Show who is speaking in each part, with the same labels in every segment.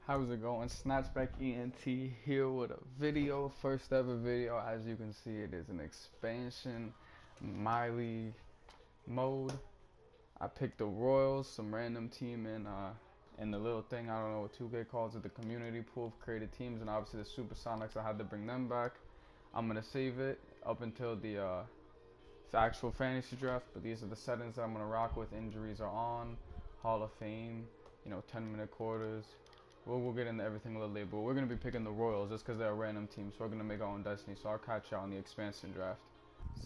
Speaker 1: How's it going? Snatchback ENT here with a video, first ever video. As you can see, it is an expansion MyLeague mode. I picked the Royals, some random team in the little thing, I don't know what 2K calls it, the community pool of created teams, and obviously the Supersonics. I had to bring them back. I'm gonna save it up until the actual fantasy draft, but these are the settings that I'm gonna rock with. Injuries are on, Hall of Fame, 10-minute quarters. We'll get into everything a little later, but we're going to be picking the Royals just because they're a random team, so we're going to make our own destiny. So I'll catch y'all on the expansion draft.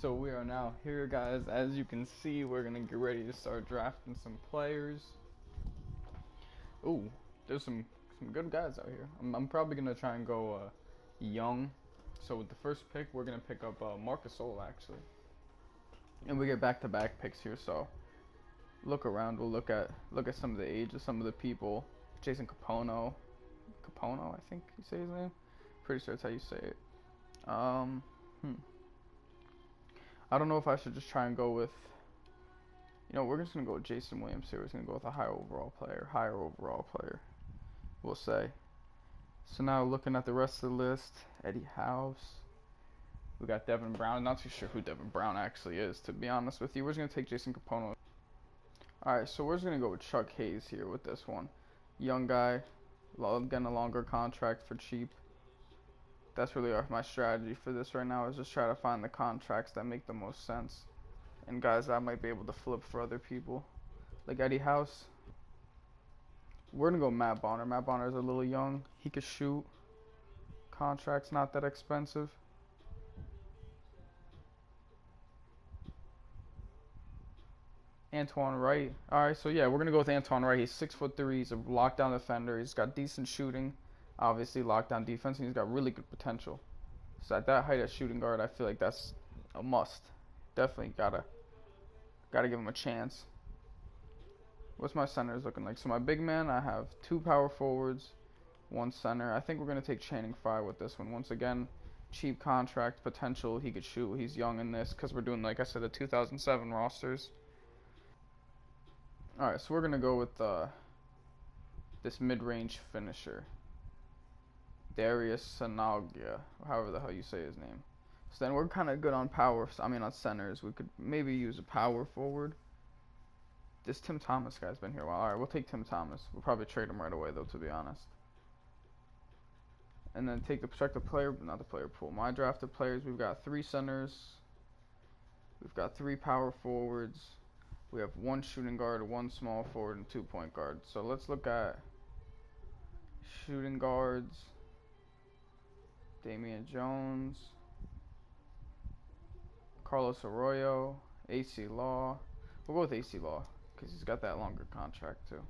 Speaker 1: So we are now here, guys. As you can see, we're going to get ready to start drafting some players. Ooh, there's some good guys out here. I'm probably going to try and go young. So with the first pick, we're going to pick up Marcus Gasol, actually. And we get back-to-back picks here, so look around. We'll look at some of the age of some of the people. Jason Capono, I think you say his name. Pretty sure that's how you say it. I don't know if I should just try and go with, we're just gonna go with Jason Williams here. We're just gonna go with a higher overall player. We'll say. So now looking at the rest of the list, Eddie House. We got Devin Brown. Not too sure who Devin Brown actually is, to be honest with you. We're just gonna take Jason Capono. Alright, so we're just gonna go with Chuck Hayes here with this one. Young guy, getting a longer contract for cheap. That's really my strategy for this right now, is just try to find the contracts that make the most sense. And guys that I might be able to flip for other people. Like Eddie House. We're going to go Matt Bonner. Matt Bonner is a little young. He could shoot. Contract's not that expensive. Antoine Wright. Alright, so yeah, we're going to go with Antoine Wright. He's 6'3". He's a lockdown defender. He's got decent shooting. Obviously, lockdown defense. And he's got really good potential. So at that height at shooting guard, I feel like that's a must. Definitely gotta give him a chance. What's my centers looking like? So my big man, I have 2 power forwards, 1 center. I think we're going to take Channing Frye with this one. Once again, cheap contract, potential. He could shoot. He's young in this because we're doing, like I said, the 2007 rosters. Alright, so we're going to go with this mid-range finisher. Darius Sanagia, however the hell you say his name. So then we're kind of good on on centers. We could maybe use a power forward. This Tim Thomas guy's been here a while. Alright, we'll take Tim Thomas. We'll probably trade him right away, though, to be honest. And then check the player, not the player pool. My drafted players, we've got 3 centers. We've got 3 power forwards. We have 1 shooting guard, 1 small forward, and 2 point guards. So let's look at shooting guards. Damian Jones. Carlos Arroyo. AC Law. We'll go with AC Law because he's got that longer contract too.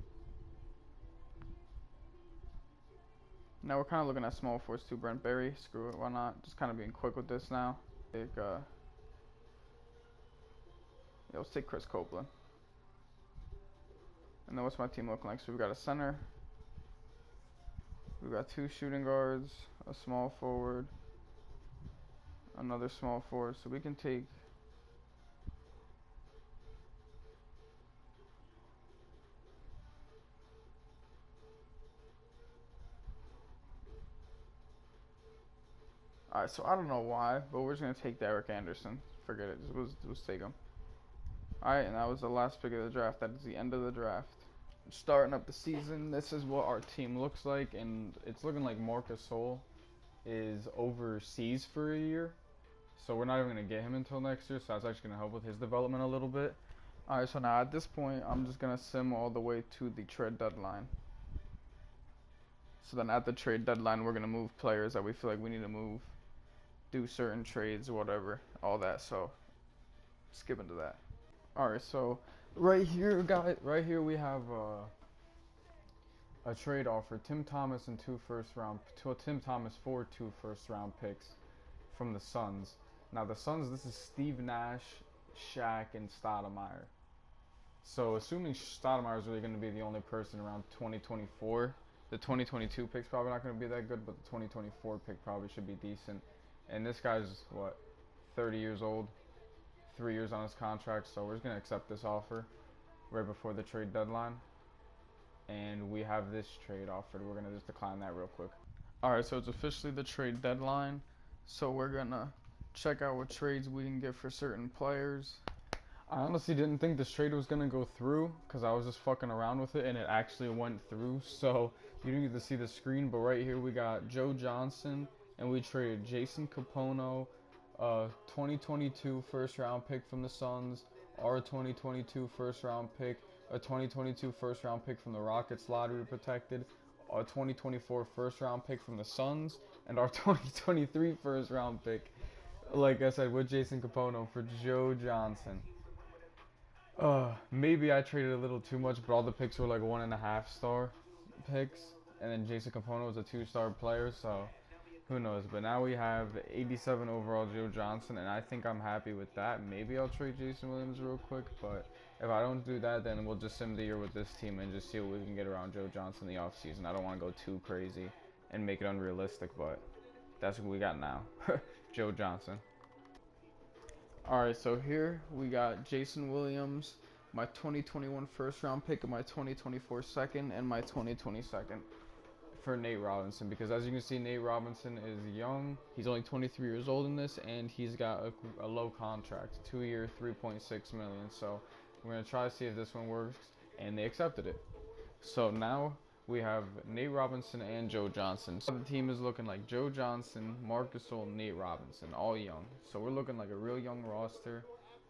Speaker 1: Now we're kind of looking at small forwards too. Brent Berry. Screw it, why not? Just kind of being quick with this now. Let's take Chris Copeland. And then what's my team looking like? So we've got a center. We've got 2 shooting guards, a small forward, another small forward. So we can take Alright, so I don't know why, but we're just going to take Derek Anderson. Forget it. Just take him. Alright, and that was the last pick of the draft. That is the end of the draft. Starting up the season, this is what our team looks like, and it's looking like Marcus Gasol is overseas for a year. So we're not even going to get him until next year, so that's actually going to help with his development a little bit. Alright, so now at this point, I'm just going to sim all the way to the trade deadline. So then at the trade deadline, we're going to move players that we feel like we need to move. Do certain trades, whatever, all that. So skip into that. Alright, so right here, guys, we have a trade offer. Tim Thomas and 2 first-round, Tim Thomas for 2 first-round picks from the Suns. Now the Suns, this is Steve Nash, Shaq, and Stoudemire. So assuming Stoudemire is really going to be the only person around 2024, the 2022 pick's probably not going to be that good, but the 2024 pick probably should be decent. And this guy's, what, 30 years old, 3 years on his contract, so we're just going to accept this offer right before the trade deadline. and we have this trade offered. We're gonna just decline that real quick. Alright, so it's officially the trade deadline. So we're gonna check out what trades we can get for certain players. I honestly didn't think this trade was gonna go through because I was just fucking around with it, and it actually went through. So you didn't get to see the screen, but right here we got Joe Johnson, and we traded Jason Capono, 2022 first round pick from the Suns, our 2022 first round pick, a 2022 first round pick from the Rockets lottery protected, a 2024 first round pick from the Suns, and our 2023 first round pick, like I said, with Jason Capono for Joe Johnson. Maybe I traded a little too much, but all the picks were like 1.5 star picks, and then Jason Capono was a 2-star player, so who knows. But now we have 87 overall Joe Johnson, and I think I'm happy with that. Maybe I'll trade Jason Williams real quick, but if I don't do that, then we'll just sim the year with this team and just see what we can get around Joe Johnson in the offseason. I don't want to go too crazy and make it unrealistic, but that's what we got now. Joe Johnson. Alright, so here we got Jason Williams, my 2021 first round pick, and my 2024 second, and my 2020 second for Nate Robinson, because as you can see, Nate Robinson is young. He's only 23 years old in this, and he's got a low contract, 2-year, $3.6 million. So we're gonna try to see if this one works, and they accepted it. So now we have Nate Robinson and Joe Johnson. So the team is looking like Joe Johnson, Marc Gasol, Nate Robinson, all young. So we're looking like a real young roster.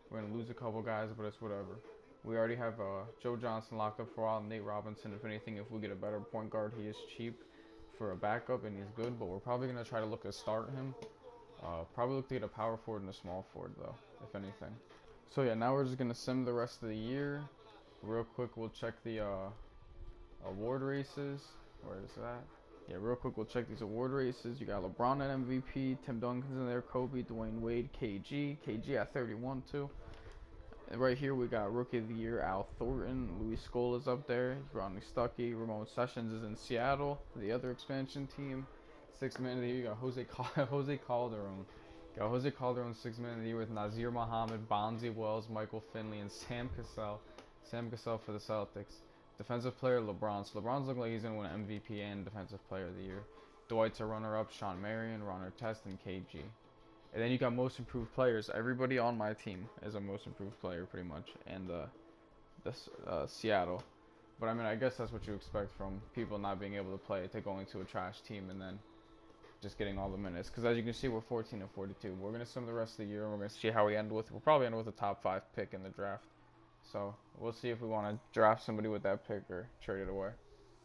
Speaker 1: We're gonna lose a couple guys, but it's whatever. We already have Joe Johnson locked up for a while. Nate Robinson, if anything, if we get a better point guard, he is cheap for a backup and he's good. But we're probably gonna try to look to start him. Probably look to get a power forward and a small forward though, if anything. So yeah, now we're just gonna sim the rest of the year. Real quick, we'll check the award races. Where is that? Yeah, real quick, we'll check these award races. You got LeBron at MVP, Tim Duncan's in there, Kobe, Dwayne Wade, KG at 31 too. And right here we got Rookie of the Year, Al Thornton, Luis Scola's up there, Rodney Stuckey, Ramon Sessions is in Seattle, the other expansion team. 6th man of the year, you got Jose Calderon. Got Jose Calderon 6th man of the year with Nazir Muhammad, Bonzi Wells, Michael Finley, and Sam Cassell. Sam Cassell for the Celtics. Defensive player, LeBron. So LeBron's looking like he's going to win MVP and Defensive Player of the Year. Dwight's a runner-up, Sean Marion, Ron Artest, and KG. And then you got most improved players. Everybody on my team is a most improved player, pretty much, and Seattle. But I mean, I guess that's what you expect from people not being able to play, to going to a trash team and then just getting all the minutes. Because as you can see, we're 14 and 42. We're gonna sim the rest of the year, and we're gonna see how we end with. We'll probably end with a top 5 pick in the draft. So we'll see if we want to draft somebody with that pick or trade it away.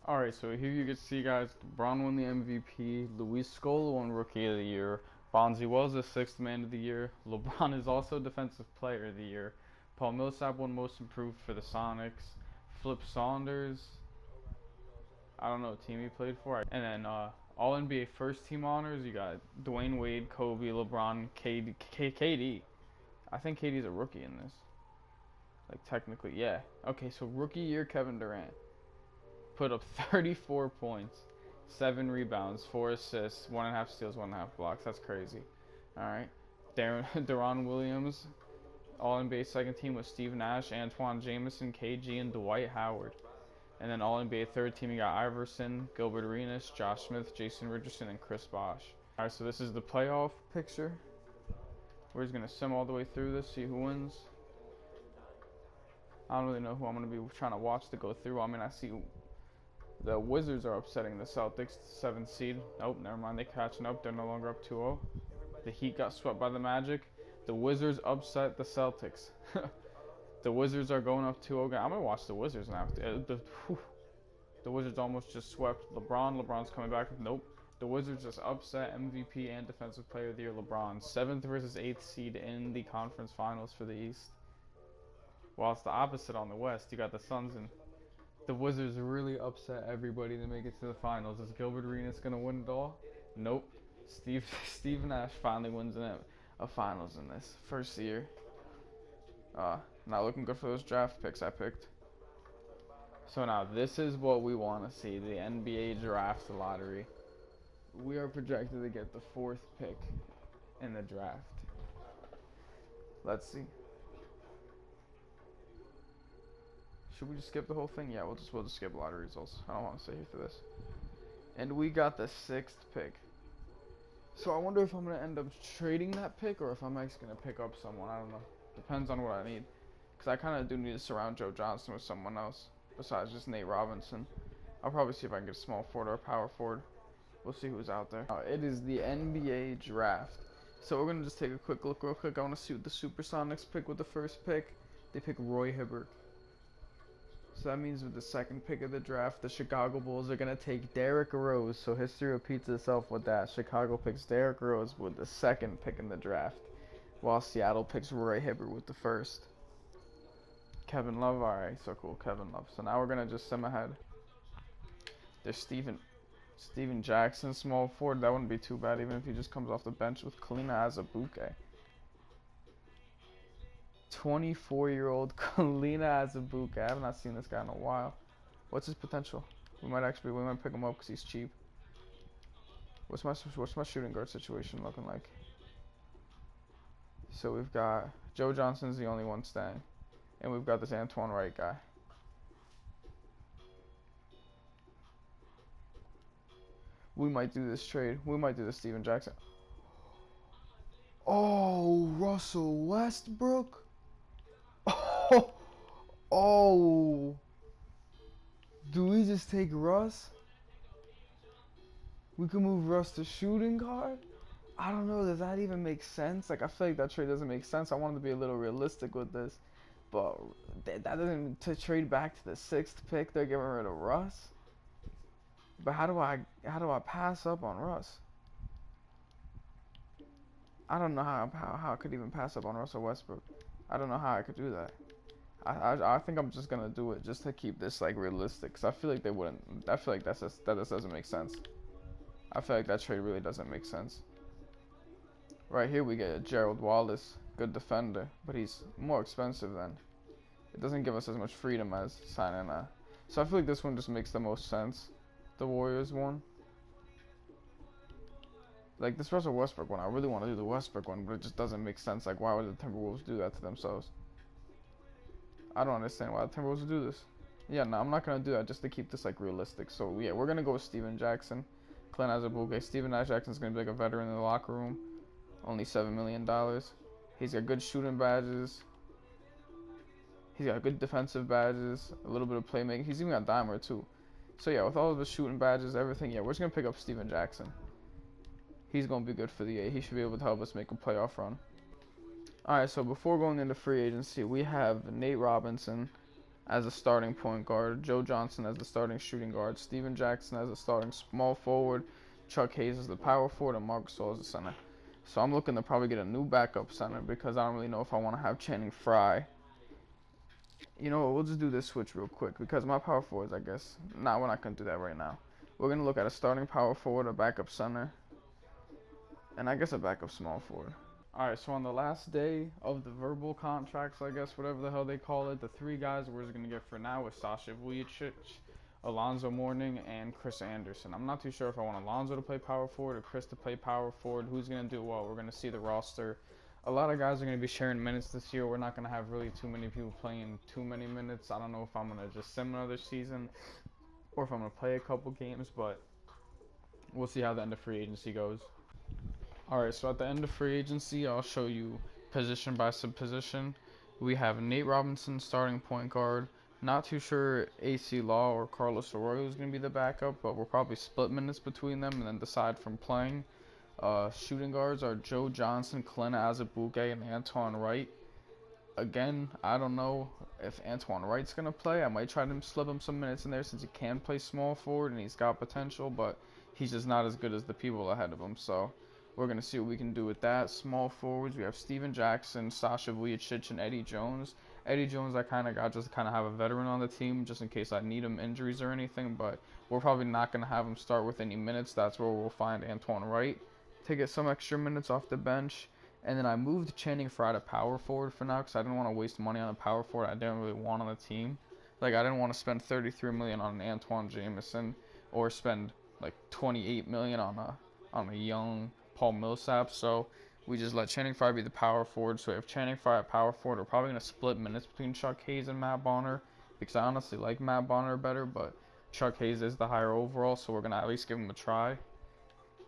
Speaker 1: Alright, so here you can see, guys, LeBron won the MVP, Luis Scola won Rookie of the Year, Bonzi Wells is 6th man of the year, LeBron is also Defensive Player of the Year, Paul Millsap won Most Improved for the Sonics, Flip Saunders, I don't know what team he played for, and then All NBA First Team honors, you got Dwayne Wade, Kobe, LeBron, KD. I think KD's a rookie in this. Like, technically, yeah. Okay, so Rookie Year, Kevin Durant put up 34 points, 7 rebounds, 4 assists, 1.5 steals, 1.5 blocks. That's crazy. Alright. Deron Williams, All-NBA second team with Steve Nash, Antoine Jamison, KG, and Dwight Howard. And then All-NBA third team, you got Iverson, Gilbert Arenas, Josh Smith, Jason Richardson, and Chris Bosh. Alright, so this is the playoff picture. We're just going to sim all the way through this, see who wins. I don't really know who I'm going to be trying to watch to go through. I mean, I see the Wizards are upsetting the Celtics, 7th seed. Nope, never mind. They're catching up. They're no longer up 2-0. The Heat got swept by the Magic. The Wizards upset the Celtics. The Wizards are going up 2-0. I'm going to watch the Wizards now. The Wizards almost just swept LeBron. LeBron's coming back. Nope. The Wizards just upset MVP and Defensive Player of the Year LeBron. 7th versus 8th seed in the conference finals for the East. While it's the opposite on the West. You got the Suns, and the Wizards really upset everybody to make it to the finals. Is Gilbert Arenas going to win it all? Nope. Steve Nash finally wins a finals in this first year. Not looking good for those draft picks I picked. So now this is what we want to see, the NBA draft lottery. We are projected to get the 4th pick in the draft. Let's see. Should we just skip the whole thing? Yeah, we'll just skip lottery results. I don't want to stay here for this. And we got the 6th pick. So I wonder if I'm gonna end up trading that pick or if I'm actually gonna pick up someone. I don't know. Depends on what I need. Cause I kind of do need to surround Joe Johnson with someone else besides just Nate Robinson. I'll probably see if I can get a small forward or a power forward. We'll see who's out there. It is the NBA draft. So we're gonna just take a quick look real quick. I want to see what the Supersonics pick with the 1st pick. They pick Roy Hibbert. So that means with the 2nd pick of the draft, the Chicago Bulls are going to take Derrick Rose. So history repeats itself with that. Chicago picks Derrick Rose with the 2nd pick in the draft, while Seattle picks Roy Hibbert with the 1st. Kevin Love, alright, so cool, Kevin Love. So now we're going to just sim ahead. There's Steven Jackson, small forward. That wouldn't be too bad, even if he just comes off the bench with Kalina Azubuike. 24-year-old Kalina Azubuike. I have not seen this guy in a while. What's his potential? We might pick him up because he's cheap. What's my shooting guard situation looking like? So we've got Joe Johnson's the only one staying, and we've got this Antoine Wright guy. We might do this trade. We might do the Steven Jackson. Oh, Russell Westbrook. Oh, do we just take Russ? We can move Russ to shooting guard? I don't know, does that even make sense? Like, I feel like that trade doesn't make sense. I wanted to be a little realistic with this, but that doesn't, to trade back to the 6th pick, they're getting rid of Russ? But how do I pass up on Russ? I don't know how I could even pass up on Russell Westbrook. I don't know how I could do that. I think I'm just gonna do it just to keep this like realistic, cause I feel like they wouldn't. I feel like that just doesn't make sense. I feel like that trade really doesn't make sense. Right here we get Gerald Wallace, good defender, but he's more expensive than. It doesn't give us as much freedom as signing a. So I feel like this one just makes the most sense. The Warriors one. Like this Russell Westbrook one, I really want to do the Westbrook one, but it just doesn't make sense. Like, why would the Timberwolves do that to themselves? I don't understand why the Timberwolves would do this. Yeah, no, I'm not gonna do that just to keep this like realistic. So yeah, we're gonna go with Steven Jackson, Clint Azubuike. Steven Jackson's gonna be like a veteran in the locker room. Only $7 million. He's got good shooting badges. He's got good defensive badges. A little bit of playmaking. He's even got dimer too. So yeah, with all of the shooting badges, everything, yeah, we're just gonna pick up Steven Jackson. He's gonna be good for the A. He should be able to help us make a playoff run. Alright, so before going into free agency, we have Nate Robinson as a starting point guard, Joe Johnson as the starting shooting guard, Steven Jackson as a starting small forward, Chuck Hayes as the power forward, and Marc Gasol as the center. So I'm looking to probably get a new backup center because I don't really know if I want to have Channing Frye. You know what, we'll just do this switch real quick because my power forwards, I guess. Nah, we're not going to do that right now. We're going to look at a starting power forward, a backup center, and I guess a backup small forward. Alright, so on the last day of the verbal contracts, I guess, whatever the hell they call it, the 3 guys we're just going to get for now is Sasha Vujacic, Alonzo Mourning, and Chris Anderson. I'm not too sure if I want Alonzo to play power forward or Chris to play power forward. Who's going to do what? We're going to see the roster. A lot of guys are going to be sharing minutes this year. We're not going to have really too many people playing too many minutes. I don't know if I'm going to just sim another season or if I'm going to play a couple games, but we'll see how the end of free agency goes. Alright, so at the end of free agency, I'll show you position by position. We have Nate Robinson starting point guard. Not too sure AC Law or Carlos Arroyo is going to be the backup, but we'll probably split minutes between them and then decide from playing. Shooting guards are Joe Johnson, Clint Azubuike, and Antoine Wright. Again, I don't know if Antoine Wright's going to play. I might try to slip him some minutes in there since he can play small forward and he's got potential, but he's just not as good as the people ahead of him. So we're going to see what we can do with that. Small forwards, we have Steven Jackson, Sasha Vujacic, and Eddie Jones. Eddie Jones, I kind of got just to kind of have a veteran on the team just in case I need him injuries or anything, but we're probably not going to have him start with any minutes. That's where we'll find Antoine Wright to get some extra minutes off the bench. And then I moved Channing Frye to power forward for now because I didn't want to waste money on a power forward I didn't really want on the team. Like, I didn't want to spend $33 million on an Antoine Jamison or spend like $28 million on a young Paul Millsap, so we just let Channing Frye be the power forward. So if Channing Frye at power forward, we're probably going to split minutes between Chuck Hayes and Matt Bonner because I honestly like Matt Bonner better, but Chuck Hayes is the higher overall, so we're going to at least give him a try.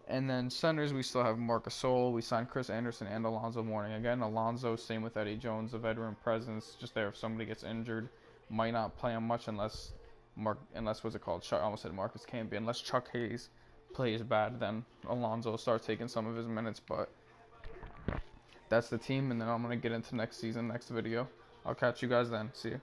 Speaker 1: And then centers, we still have Marc Gasol. We signed Chris Anderson and Alonzo Mourning. Again, Alonzo, same with Eddie Jones, a veteran presence, just there if somebody gets injured. Might not play him much unless what's it called? I almost said Marcus Camby. Unless Chuck Hayes plays bad, then Alonzo will start taking some of his minutes. But that's the team, and then I'm going to get into next season, next video. I'll catch you guys then. See you.